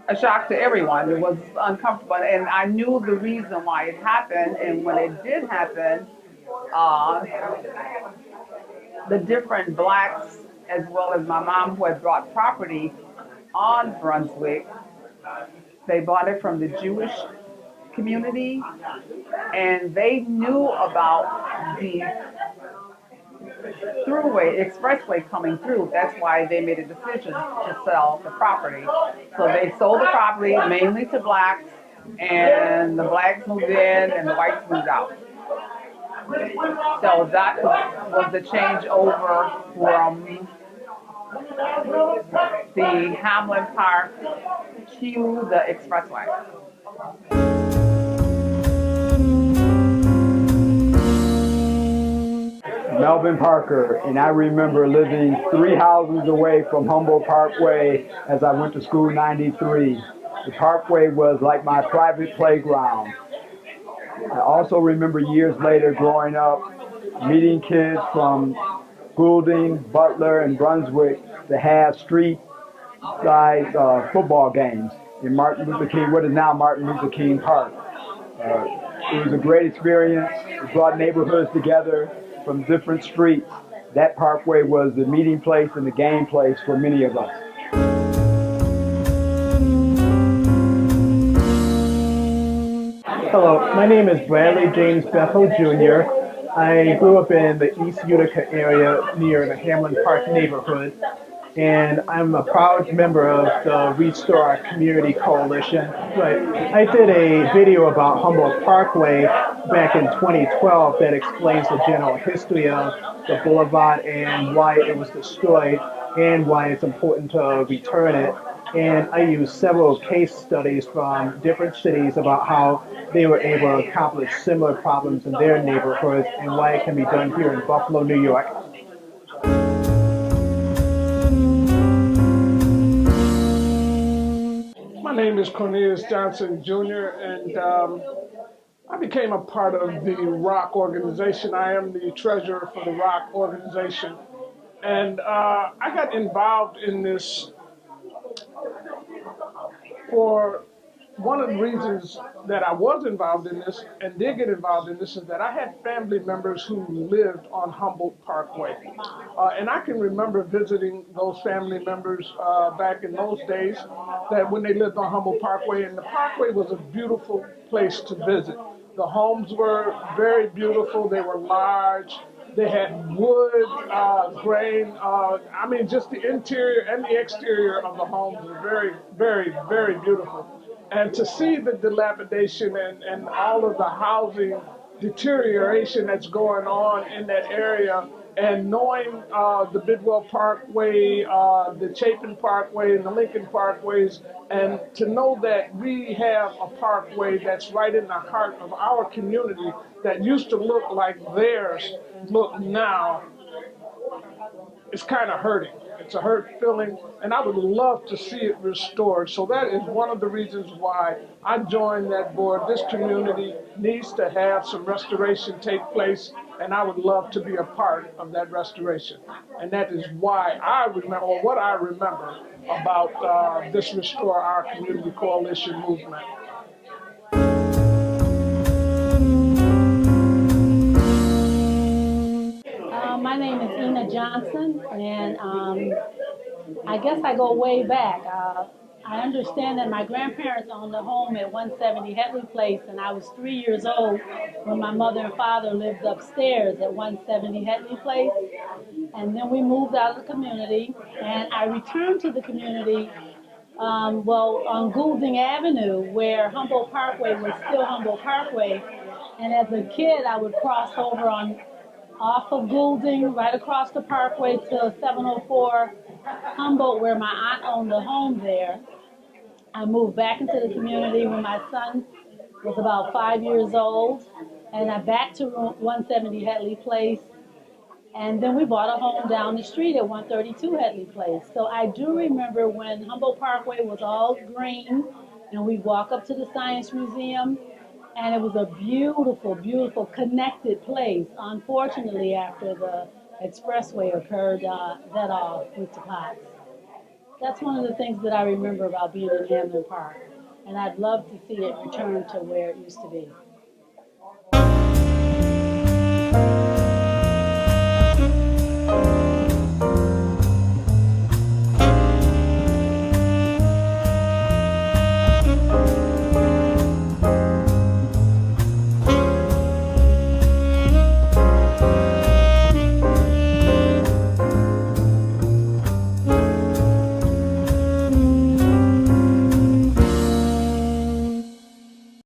a shock to everyone. It was uncomfortable, and I knew the reason why it happened. And when it did happen, the different blacks, as well as my mom, who had bought property on Brunswick, they bought it from the Jewish community, and they knew about the throughway, expressway coming through. That's why they made a decision to sell the property. So they sold the property mainly to blacks, and the blacks moved in and the whites moved out. So that was the changeover from the Hamlin Park to the expressway. Melvin Parker, and I remember living 3 houses away from Humboldt Parkway as I went to school in '93. The Parkway was like my private playground. I also remember years later growing up, meeting kids from Goulding, Butler, and Brunswick to have street-side football games in Martin Luther King, what is now Martin Luther King Park. It was a great experience. It brought neighborhoods together from different streets. That parkway was the meeting place and the game place for many of us. Hello, my name is Bradley James Bethel Jr. I grew up in the East Utica area near the Hamlin Park neighborhood, and I'm a proud member of the Restore Our Community Coalition. But I did a video about Humboldt Parkway back in 2012 that explains the general history of the boulevard and why it was destroyed and why it's important to return it. And I used several case studies from different cities about how they were able to accomplish similar problems in their neighborhoods and why it can be done here in Buffalo, New York. My name is Cornelius Johnson Jr., and I became a part of the ROCC organization. I am the treasurer for the ROCC organization. And I got involved in this for one of the reasons that I was involved in this and did get involved in this is that I had family members who lived on Humboldt Parkway. And I can remember visiting those family members back in those days that when they lived on Humboldt Parkway, and the Parkway was a beautiful place to visit. The homes were very beautiful. They were large. They had wood, grain. I mean, just the interior and the exterior of the homes were very, very, very beautiful. And to see the dilapidation and all of the housing deterioration that's going on in that area, and knowing the Bidwell Parkway, the Chapin Parkway, and the Lincoln Parkways, and to know that we have a parkway that's right in the heart of our community that used to look like theirs look now, it's kind of hurting. It's a hurt feeling, and I would love to see it restored. So that is one of the reasons why I joined that board. This community needs to have some restoration take place, and I would love to be a part of that restoration. And that is why I remember, or what I remember about this Restore Our Community Coalition movement. My name is Ina Johnson, and I guess I go way back. I understand that my grandparents owned a home at 170 Hetley Place, and I was 3 years old when my mother and father lived upstairs at 170 Hetley Place. And then we moved out of the community, and I returned to the community, on Goulding Avenue, where Humboldt Parkway was still Humboldt Parkway. And as a kid, I would cross over off of Goulding, right across the parkway to 704 Humboldt, where my aunt owned a home there. I moved back into the community when my son was about 5 years old, and I back to 170 Hetley Place, and then we bought a home down the street at 132 Hetley Place. So I do remember when Humboldt Parkway was all green, and we'd walk up to the Science Museum, And it was a beautiful, beautiful connected place. Unfortunately, after the expressway occurred, that all went to pots. That's one of the things that I remember about being in Hamlin Park. And I'd love to see it return to where it used to be.